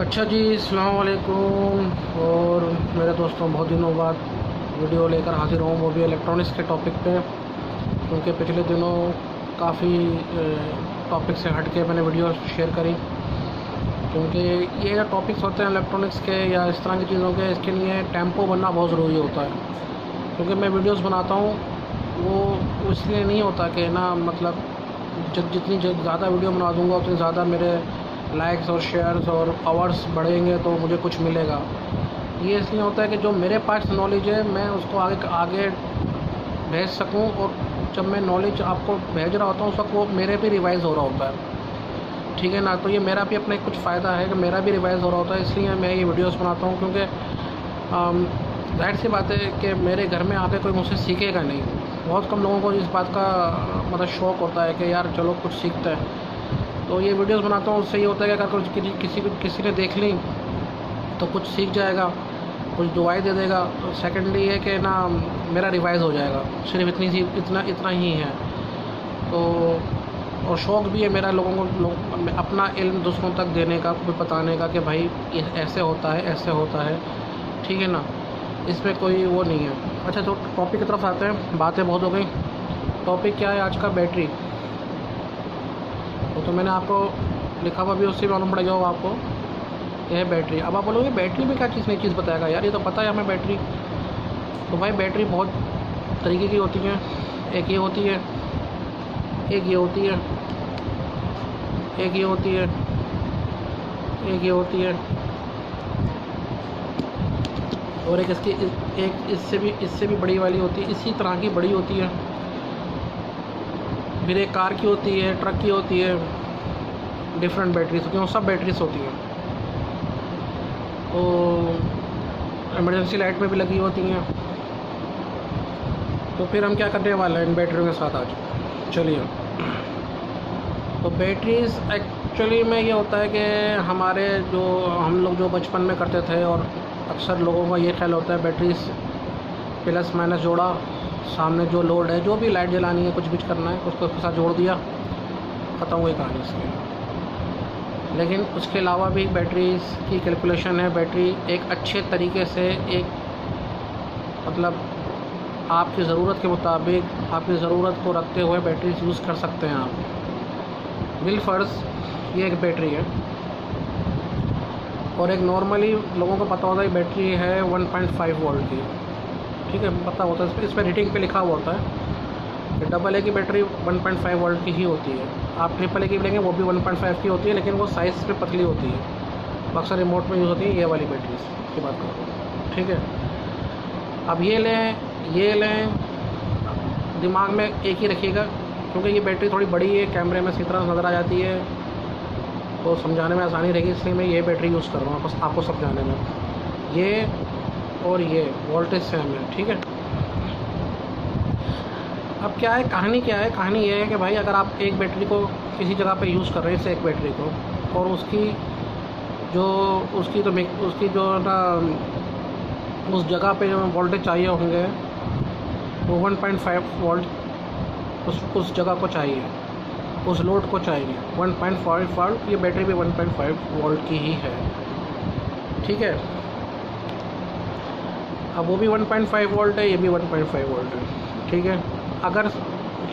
अच्छा जी, अस्सलाम वालेकुम। और मेरे दोस्तों, बहुत दिनों बाद वीडियो लेकर हाजिर हूँ, वो भी इलेक्ट्रॉनिक्स के टॉपिक पे। क्योंकि पिछले दिनों काफ़ी टॉपिक से हट के मैंने वीडियो शेयर करी, क्योंकि ये जो टॉपिक्स होते हैं इलेक्ट्रॉनिक्स के या इस तरह की चीज़ों के, इसके लिए टेम्पो बनना बहुत ज़रूरी होता है। क्योंकि मैं वीडियोस बनाता हूँ वो इसलिए नहीं होता कि ना, मतलब जितनी ज़्यादा वीडियो बना दूँगा उतनी ज़्यादा मेरे लाइक्स और शेयर्स और आवर्स बढ़ेंगे तो मुझे कुछ मिलेगा। ये इसलिए होता है कि जो मेरे पास नॉलेज है मैं उसको आगे आगे भेज सकूं, और जब मैं नॉलेज आपको भेज रहा होता हूँ उस वक्त वो मेरे भी रिवाइज़ हो रहा होता है, ठीक है ना। तो ये मेरा भी अपना कुछ फ़ायदा है कि मेरा भी रिवाइज़ हो रहा होता है, इसलिए मैं ये वीडियोस बनाता हूँ। क्योंकि ज़ाहिर सी बात है कि मेरे घर में आके कोई मुझसे सीखेगा नहीं। बहुत कम लोगों को इस बात का मतलब शौक़ होता है कि यार चलो कुछ सीखते हैं। तो ये वीडियोस बनाता हूँ, उससे ये होता है कि अगर किसी ने देख ली तो कुछ सीख जाएगा, कुछ दुआएं दे देगा। तो सेकेंडली ये कि ना, मेरा रिवाइज़ हो जाएगा, सिर्फ इतना ही है। तो और शौक़ भी है मेरा लोगों को अपना इल्म दूसरों तक देने का, बताने का कि भाई ये ऐसे होता है, ऐसे होता है, ठीक है ना। इसमें कोई वो नहीं है। अच्छा, तो टॉपिक की तरफ आते हैं। बातें बहुत हो गई। टॉपिक क्या है आज का? बैटरी। तो मैंने आपको लिखा हुआ भी उससे मालूम पड़ गया होगा आपको, यह है बैटरी। अब आप बोलोगे बैटरी में क्या नई चीज़ बताएगा यार, ये तो पता है हमें बैटरी। तो भाई बैटरी बहुत तरीके की होती है। एक ये होती है, एक ये होती है, एक ये होती है, एक ये होती है, और एक इससे भी बड़ी वाली होती है, इसी तरह की बड़ी होती है। फिर एक कार की होती है, ट्रक की होती है, डिफरेंट बैटरीज होती हैं, सब बैटरीज होती हैं। तो इमरजेंसी लाइट में भी लगी होती हैं। तो फिर हम क्या करने वाले हैं इन बैटरियों के साथ आज? चलिए, तो बैटरीज एक्चुअली में ये होता है कि हम लोग जो बचपन में करते थे, और अक्सर लोगों का ये ख्याल होता है बैटरीज प्लस माइनस जोड़ा, सामने जो लोड है, जो भी लाइट जलानी है, कुछ भी करना है, उसको उसके साथ जोड़ दिया, ख़त्म हुई कहानी इसकी। लेकिन उसके अलावा भी बैटरीज की कैलकुलेशन है। बैटरी एक अच्छे तरीके से, एक मतलब आपकी ज़रूरत के मुताबिक, आपकी ज़रूरत को रखते हुए बैटरीज यूज़ कर सकते हैं आप। बिलफ़र्ज़ ये एक बैटरी है, और एक नॉर्मली लोगों को पता होता है बैटरी है 1.5 वोल्ट की, ठीक है, पता होता है। इस पर रेटिंग पे लिखा हुआ होता है कि डबल ए की बैटरी 1.5 वोल्ट की ही होती है। आप ट्रिपल ए की लेंगे वो भी 1.5 की होती है, लेकिन वो साइज़ में पतली होती है। अक्सर रिमोट में यूज़ होती है ये वाली बैटरीज की बात करो, ठीक है। अब ये लें, दिमाग में एक ही रखिएगा, क्योंकि ये बैटरी थोड़ी बड़ी है, कैमरे में सही तरह नज़र आ जाती है, तो समझाने में आसानी रहेगी, इसलिए मैं ये बैटरी यूज़ कर रहा हूँ आपको समझाने में। ये और ये वोल्टेज सेम है, ठीक है। अब क्या है, कहानी क्या है? कहानी ये है कि भाई अगर आप एक बैटरी को किसी जगह पे यूज़ कर रहे हैं, जैसे एक बैटरी को, और उसकी जो ना उस जगह पे जो वोल्टेज चाहिए होंगे वो 1.5 वोल्ट उस जगह को चाहिए, उस लोड को चाहिए 1.5 वोल्ट। ये बैटरी भी 1.5 वोल्ट की ही है, ठीक है। अब वो भी 1.5 वोल्ट है, ये भी 1.5 वोल्ट है, ठीक है। अगर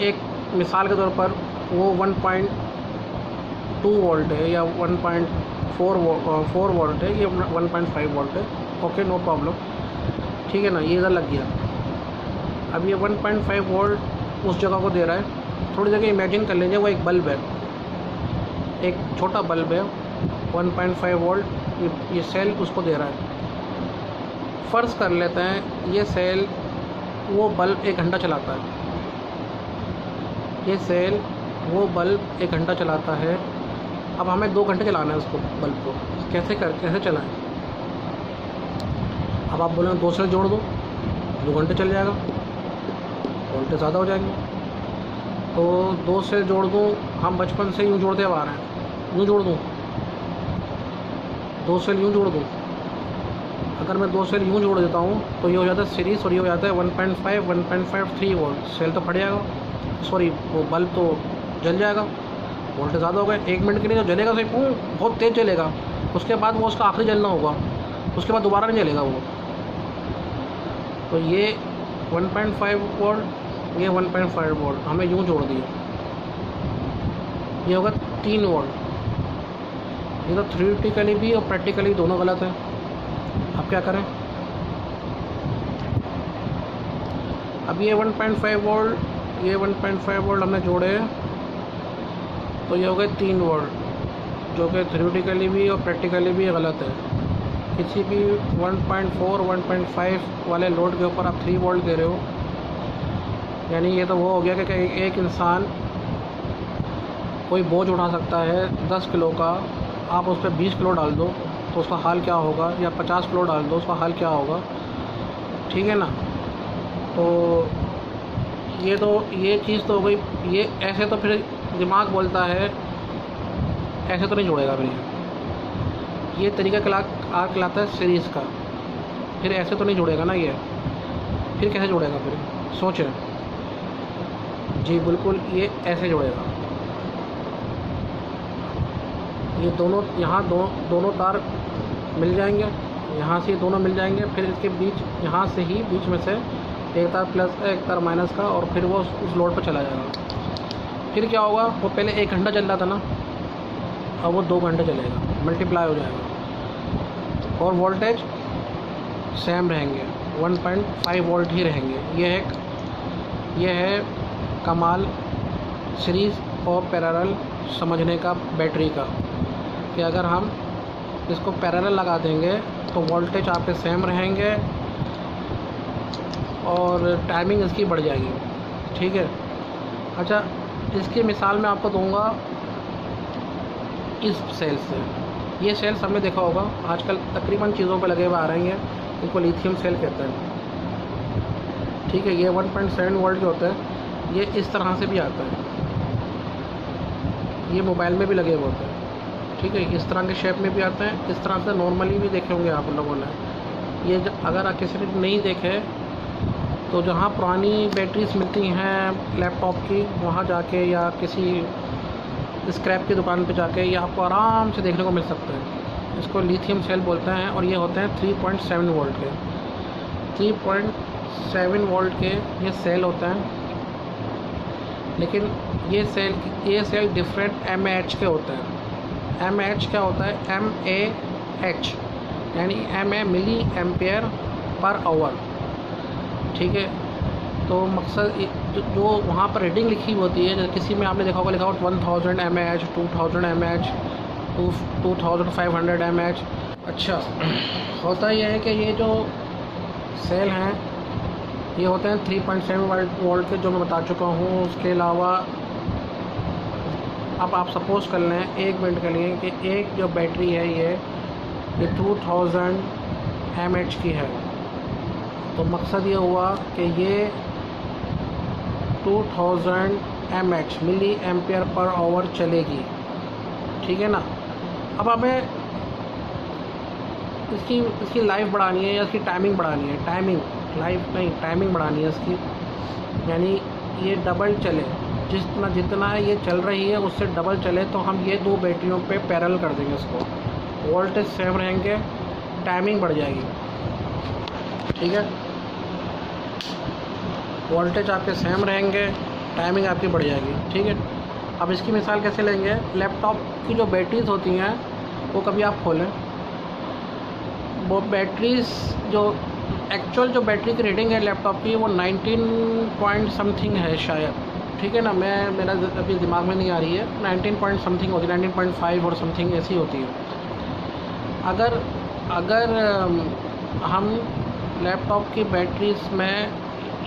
एक मिसाल के तौर पर वो 1.2 वोल्ट है या 1.4 वोल्ट है, ये 1.5 वोल्ट है, ओके, नो प्रॉब्लम, ठीक है ना। ये इधर लग गया। अब ये 1.5 वोल्ट उस जगह को दे रहा है। थोड़ी जगह इमेजिन कर लीजिए, वो एक बल्ब है, एक छोटा बल्ब है, 1.5 वोल्ट ये सेल उसको दे रहा है। फ़र्ज़ कर लेते हैं ये सेल, वो बल्ब 1 घंटा चलाता है, ये सेल वो बल्ब 1 घंटा चलाता है। अब हमें 2 घंटे चलाना है उसको, बल्ब को। कैसे चलाएं? अब आप बोलें 2 सेल जोड़ दो, 2 घंटे चल जाएगा, वोल्टेज ज़्यादा हो जाएंगे। तो 2 सेल जोड़ दूँ, हम बचपन से यूँ जोड़ते आ रहे हैं, यूँ जोड़ दूँ, 2 सेल यूँ जोड़ दूँ। अगर मैं 2 सेल यूँ जोड़ देता हूँ तो ये हो जाता है सीरीज़, और ये हो जाता है 1.5 3 वोल्ट। सेल तो फट जाएगा, सॉरी वो बल्ब तो जल जाएगा, वोल्टेज ज़्यादा हो गए। 1 मिनट के लिए जो जलेगा सही, बहुत तेज़ जलेगा, उसके बाद वो उसका आखिरी जलना होगा, उसके बाद दोबारा नहीं जलेगा वो। तो ये 1.5 वोल्ट, ये 1.5 वोल्ट हमें यूँ जोड़ दिए, ये होगा 3 वोल्ट। ये तो थ्योरेटिकली भी और प्रैक्टिकली दोनों गलत है। अब क्या करें? अब ये 1.5 वोल्ट, ये 1.5 वोल्ट हमने जोड़े, तो ये हो गए 3 वोल्ट, जो कि थ्योरेटिकली भी और प्रैक्टिकली भी गलत है। किसी भी 1.4 1.5 वाले लोड के ऊपर आप 3 वोल्ट दे रहे हो, यानी ये तो वो हो गया कि एक इंसान कोई बोझ उठा सकता है 10 किलो का, आप उस पर 20 किलो डाल दो तो उसका हाल क्या होगा, या 50 किलो डाल दो उसका हाल क्या होगा, ठीक है ना। तो ये चीज़ तो हो गई। ये ऐसे तो फिर दिमाग बोलता है ऐसे तो नहीं जोड़ेगा फिर, ये तरीका कहलाता है सीरीज़ का, फिर ऐसे तो नहीं जोड़ेगा ना ये, फिर कैसे जोड़ेगा फिर? सोचें जी, बिल्कुल ये ऐसे जोड़ेगा। ये दोनों यहाँ दोनों तार मिल जाएंगे, यहाँ से ये दोनों मिल जाएंगे, फिर इसके बीच यहाँ से ही बीच में से एक तार प्लस का एक तार माइनस का, और फिर वो उस लोड पर चला जाएगा। फिर क्या होगा, वो पहले 1 घंटा चल रहा था ना, अब वो 2 घंटे चलेगा, मल्टीप्लाई हो जाएगा, और वोल्टेज सेम रहेंगे, 1.5 वोल्ट ही रहेंगे। ये है कमाल सीरीज़ और पैरेलल समझने का बैटरी का, कि अगर हम इसको पैरेलल लगा देंगे तो वोल्टेज आपके सेम रहेंगे और टाइमिंग इसकी बढ़ जाएगी, ठीक है। अच्छा, इसकी मिसाल मैं आपको दूंगा इस सेल से। ये सेल्स हमने देखा होगा आजकल तकरीबन चीज़ों पे लगे हुए आ रही हैं, इनको लिथियम सेल कहते हैं, ठीक है। ये 1.7 वोल्ट जो होता है ये इस तरह से भी आता है, ये मोबाइल में भी लगे हुए होते हैं, ठीक है। इस तरह के शेप में भी आते हैं, इस तरह से नॉर्मली भी देखे होंगे आप लोगों ने। ये अगर किसी ने नहीं देखे तो जहाँ पुरानी बैटरीज मिलती हैं लैपटॉप की, वहाँ जाके या किसी स्क्रैप की दुकान पे जाके ये आपको आराम से देखने को मिल सकता है। इसको लिथियम सेल बोलते हैं, और ये होते हैं 3.7 वोल्ट के। 3.7 वोल्ट के ये सेल होते हैं, लेकिन ये सेल डिफरेंट mAh के होते हैं। mAh क्या होता है? mAh यानी mA milli ampere per hour, ठीक है। तो मकसद जो वहाँ पर रीडिंग लिखी होती है, जैसे किसी में आपने देखा होगा लिखा हो 1000 mAh, 2000 mAh, 2500 mAh। अच्छा, होता यह है कि ये जो सेल हैं ये होते हैं 3.7 वोल्ट के, जो मैं बता चुका हूँ। उसके अलावा अब आप सपोज़ कर लें 1 मिनट के लिए कि एक जो बैटरी है ये 2000 mAh की है, तो मकसद ये हुआ कि ये 2000 mAh milli ampere per hour चलेगी, ठीक है ना। अब हमें इसकी लाइफ बढ़ानी है या इसकी टाइमिंग बढ़ानी है, टाइमिंग बढ़ानी है इसकी, यानी ये डबल चले, जितना ये चल रही है उससे डबल चले, तो हम ये 2 बैटरियों पे पैरेलल कर देंगे इसको। वोल्टेज सेम रहेंगे, टाइमिंग बढ़ जाएगी, ठीक है। वोल्टेज आपके सेम रहेंगे, टाइमिंग आपकी बढ़ जाएगी, ठीक है। अब इसकी मिसाल कैसे लेंगे? लैपटॉप की जो बैटरीज होती हैं वो कभी आप खोलें, वो बैटरीज जो एक्चुअल जो बैटरी की रीडिंग है लैपटॉप की वो 19 पॉइंट समथिंग है शायद, ठीक है ना। मेरा अभी दिमाग में नहीं आ रही है, 19 पॉइंट समथिंग होती है, 19.5 और समथिंग ऐसी होती है। अगर हम लैपटॉप की बैटरीज में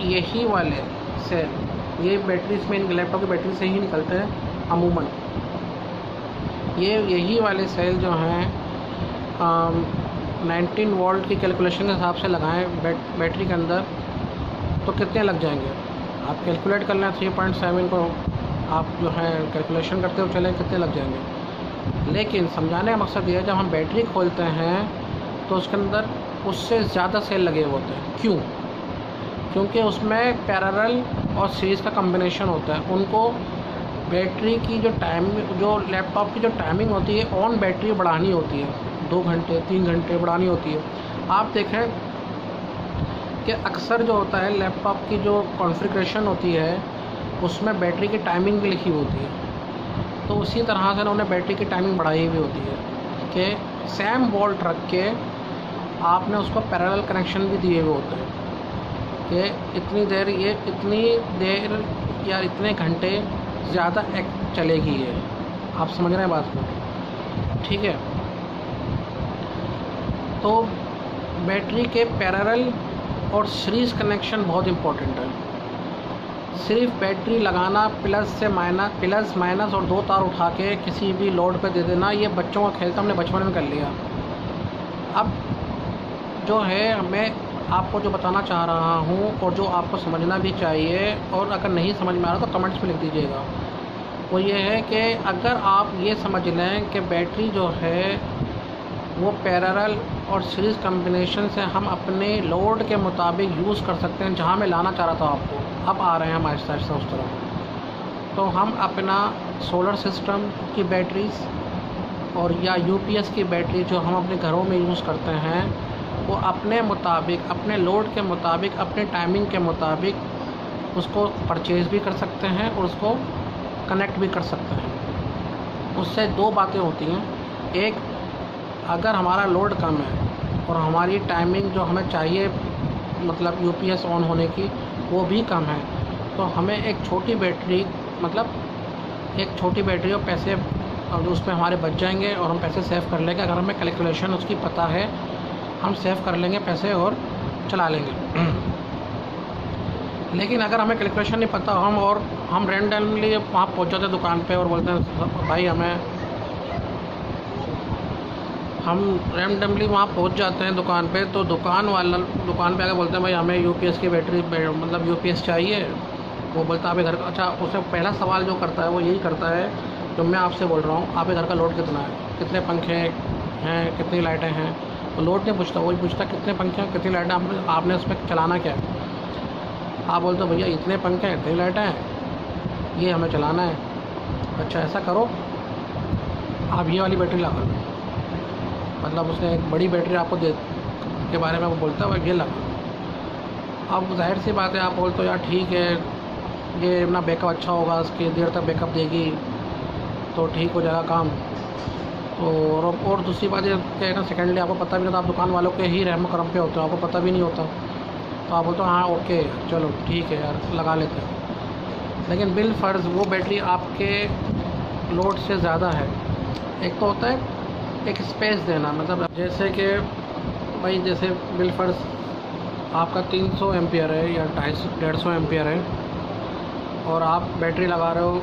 यही वाले सेल, ये बैटरीज में लैपटॉप की बैटरी से ही निकलते हैं अमूमन, यही वाले सेल जो हैं 19 वोल्ट की कैलकुलेशन के हिसाब से लगाएं बैटरी के अंदर, तो कितने लग जाएंगे आप कैलकुलेट कर लें। 3.7 को आप जो है कैलकुलेशन करते हो चलें कितने लग जाएंगे। लेकिन समझाने का मकसद ये है, जब हम बैटरी खोलते हैं तो उसके अंदर उससे ज़्यादा सेल लगे हुए होते हैं। क्यों? क्योंकि उसमें पैरेलल और सीरीज़ का कम्बिनेशन होता है। उनको बैटरी की जो लैपटॉप की जो टाइमिंग होती है ऑन बैटरी बढ़ानी होती है, 2 घंटे 3 घंटे बढ़ानी होती है। आप देखें कि अक्सर जो होता है लैपटॉप की जो कॉन्फ़िगरेशन होती है उसमें बैटरी की टाइमिंग भी लिखी होती है। तो उसी तरह से उन्होंने बैटरी की टाइमिंग बढ़ाई हुई होती है कि सेम वोल्ट रख के आपने उसको पैरेलल कनेक्शन भी दिए हुए होते हैं कि इतनी देर या इतने घंटे ज़्यादा चलेगी ये। आप समझ रहे हैं बात को? ठीक है। तो बैटरी के पैरेलल और सीरीज़ कनेक्शन बहुत इम्पोर्टेंट है। सिर्फ बैटरी लगाना प्लस माइनस और 2 तार उठा के किसी भी लोड पे दे देना, ये बच्चों का खेल था, हमने बचपन में कर लिया। अब जो है मैं आपको जो बताना चाह रहा हूँ और जो आपको समझना भी चाहिए, और अगर नहीं समझ में आ रहा तो कमेंट्स में लिख दीजिएगा, वो ये है कि अगर आप ये समझ लें कि बैटरी जो है वो पैरेलल और सीरीज़ कम्बिनेशन से हम अपने लोड के मुताबिक यूज़ कर सकते हैं। जहाँ मैं लाना चाह रहा था आपको, अब आ रहे हैं हम आहिस्ता आहिस्ता उस तरफ। तो हम अपना सोलर सिस्टम की बैटरीज़ और या यूपीएस की बैटरी जो हम अपने घरों में यूज़ करते हैं, वो अपने मुताबिक, अपने लोड के मुताबिक, अपने टाइमिंग के मुताबिक उसको परचेज़ भी कर सकते हैं और उसको कनेक्ट भी कर सकते हैं। उससे 2 बातें होती हैं। एक, अगर हमारा लोड कम है और हमारी टाइमिंग जो हमें चाहिए मतलब यूपीएस ऑन होने की वो भी कम है, तो हमें एक छोटी बैटरी और पैसे उसमें हमारे बच जाएंगे और हम पैसे सेव कर लेंगे। अगर हमें कैलकुलेशन उसकी पता है हम सेव कर लेंगे पैसे और चला लेंगे। लेकिन अगर हमें कैलकुलेशन नहीं पता हम रैंडमली वहाँ पहुँच जाते हैं दुकान पे और बोलते हैं भाई हम रैंडमली वहाँ पहुँच जाते हैं दुकान पे, तो दुकान पे आके बोलते हैं भाई हमें यूपीएस की बैटरी मतलब यूपीएस चाहिए। वो बोलता है आपके घर का, अच्छा उससे पहला सवाल जो करता है वो यही करता है जो मैं आपसे बोल रहा हूँ, आपके घर का लोड कितना है, कितने पंखे हैं, कितनी लाइटें हैं। तो लोड नहीं पूछता, वही पूछता कितने पंखे हैं, कितनी लाइटें, आपने उसमें चलाना क्या है। आप बोलते हो भैया इतने पंखे हैं, इतनी लाइटें हैं, ये हमें चलाना है। अच्छा ऐसा करो आप ये वाली बैटरी लगा लो, मतलब उसने एक बड़ी बैटरी आपको के बारे में वो बोलता है ये लगा। अब जाहिर सी बात है आप बोलते हो यार ठीक है ये ना बैकअप अच्छा होगा, इसकी देर तक बैकअप देगी तो ठीक हो जाएगा काम। तो और दूसरी बात ये क्या है ना, सेकेंडली आपको पता भी नहीं होता, आप दुकान वालों के ही रहम करम पे होते हो, आपको पता भी नहीं होता, तो आप बोलते हो हाँ ओके चलो ठीक है यार लगा लेते हैं। लेकिन बिल फ़र्ज़ वो बैटरी आपके लोड से ज़्यादा है। एक तो होता है एक स्पेस देना, मतलब जैसे कि भाई जैसे बिल फ़र्ज़ आपका 300 एम्पियर है या 150 एम्पियर है और आप बैटरी लगा रहे हो,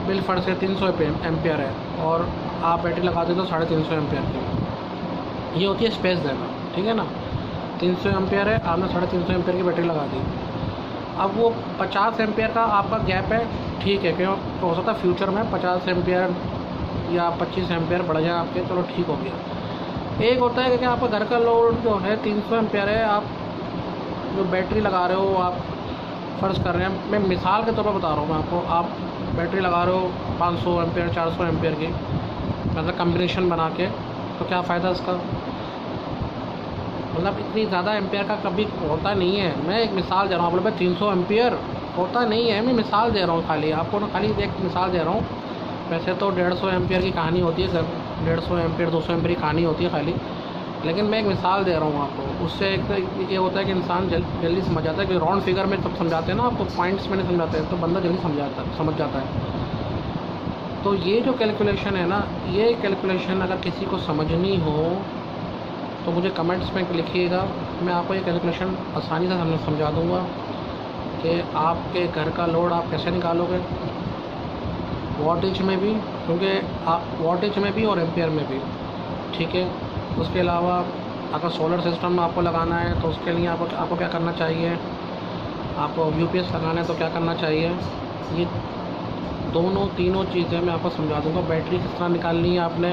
बिल फ़र्ज़ से 300 एम्पियर है और आप बैटरी लगाते हो तो 350 एम्पियर की। ये होती है स्पेस देना, ठीक है ना। 300 एम्पियर है, आपने 350 एम्पियर की बैटरी लगा दी। अब वो 50 एम्पियर का आपका गैप है, ठीक है, क्यों तो हो सकता है फ्यूचर में 50 एम्पियर या 25 एम्पियर बढ़ जाए आपके, चलो ठीक हो गया। एक होता है कि आपका घर का लोड जो है 300 एम्पियर है, आप जो बैटरी लगा रहे हो, आप फ़र्ज़ कर रहे हैं, मैं मिसाल के तौर पर बता रहा हूँ मैं आपको, आप बैटरी लगा रहे हो 500 एम्पियर 400 एम्पियर की, मतलब कम्बिनेशन बना के, तो क्या फ़ायदा इसका। मतलब इतनी ज़्यादा एम्पियर का कभी होता नहीं है। मैं एक मिसाल दे रहा हूँ, आप लोग 300 एम्पियर होता नहीं है, मैं मिसाल दे रहा हूँ, खाली आपको ना खाली एक मिसाल दे रहा हूँ। वैसे तो 150 एम्पियर की कहानी होती है सर, 150 एम्पियर 200 एम्पियर की कहानी होती है खाली, लेकिन मैं एक मिसाल दे रहा हूँ आपको। उससे एक तो ये होता है कि इंसान जल्दी समझ जाता है कि राउंड फिगर में सब समझाते हैं ना आपको, पॉइंट्स में नहीं समझाते हैं, तो बंदा जल्दी समझ जाता है। तो ये जो कैलकुलेशन है ना, ये कैलकुलेशन अगर किसी को समझनी हो तो मुझे कमेंट्स में लिखिएगा, मैं आपको ये कैलकुलेशन आसानी से समझा दूँगा कि आपके घर का लोड आप कैसे निकालोगे, वॉटेज में भी, क्योंकि आप वॉटेज में भी और एम्पियर में भी, ठीक है। उसके अलावा अगर सोलर सिस्टम में आपको लगाना है तो उसके लिए आपको क्या करना चाहिए, आपको यूपीएस लगाना है तो क्या करना चाहिए, ये तीनों चीज़ें मैं आपको समझा दूँगा। बैटरी किस तरह निकालनी है, आपने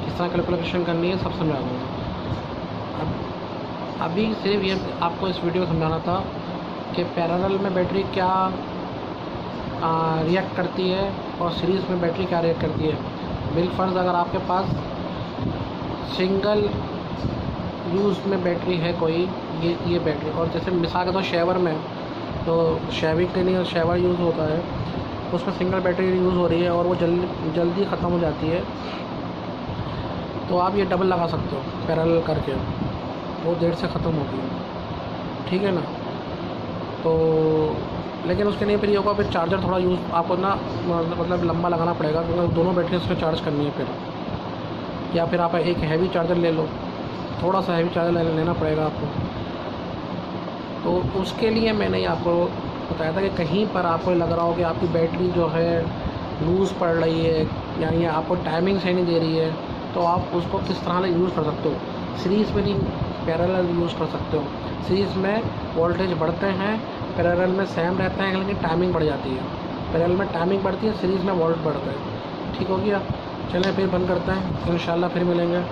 किस तरह कैलकुलेशन करनी है, सब समझा दूँगा। अभी सिर्फ ये आपको इस वीडियो में समझाना था कि पैरेलल में बैटरी क्या रिएक्ट करती है और सीरीज़ में बैटरी क्या रिएक्ट करती है। बिल फ़र्ज़ अगर आपके पास सिंगल यूज़ में बैटरी है कोई, ये बैटरी। और जैसे मिसाल के तो शेवर में, तो शेविंग के लिए शेवर यूज़ होता है, उसमें सिंगल बैटरी यूज़ हो रही है और वो जल्दी ख़त्म हो जाती है। तो आप ये डबल लगा सकते हो पैरेलल करके, वो देर से ख़त्म होगी, ठीक है ना। तो लेकिन उसके लिए फिर ये होगा, फिर चार्जर थोड़ा यूज़ आपको ना मतलब लंबा लगाना पड़ेगा, क्योंकि दोनों बैटरी उसमें चार्ज करनी है फिर। या फिर आप एक हैवी चार्जर ले लो, थोड़ा सा हैवी चार्जर लेना पड़ेगा आपको। तो उसके लिए मैंने आपको बताया था कि कहीं पर आपको लग रहा हो कि आपकी बैटरी जो है लूज़ पड़ रही है, यानी आपको टाइमिंग सही नहीं दे रही है, तो आप उसको किस तरह से यूज़ कर सकते हो। सीरीज़ में नहीं, पैरेलल यूज़ कर सकते हो। सीरीज़ में वोल्टेज बढ़ते हैं, पैरेलल में सेम रहते हैं, लेकिन टाइमिंग बढ़ जाती है। पैरेलल में टाइमिंग बढ़ती है, सीरीज़ में वोल्ट बढ़ते हैं। ठीक हो गया, चलें फिर बंद करते हैं, इंशाल्लाह फिर मिलेंगे।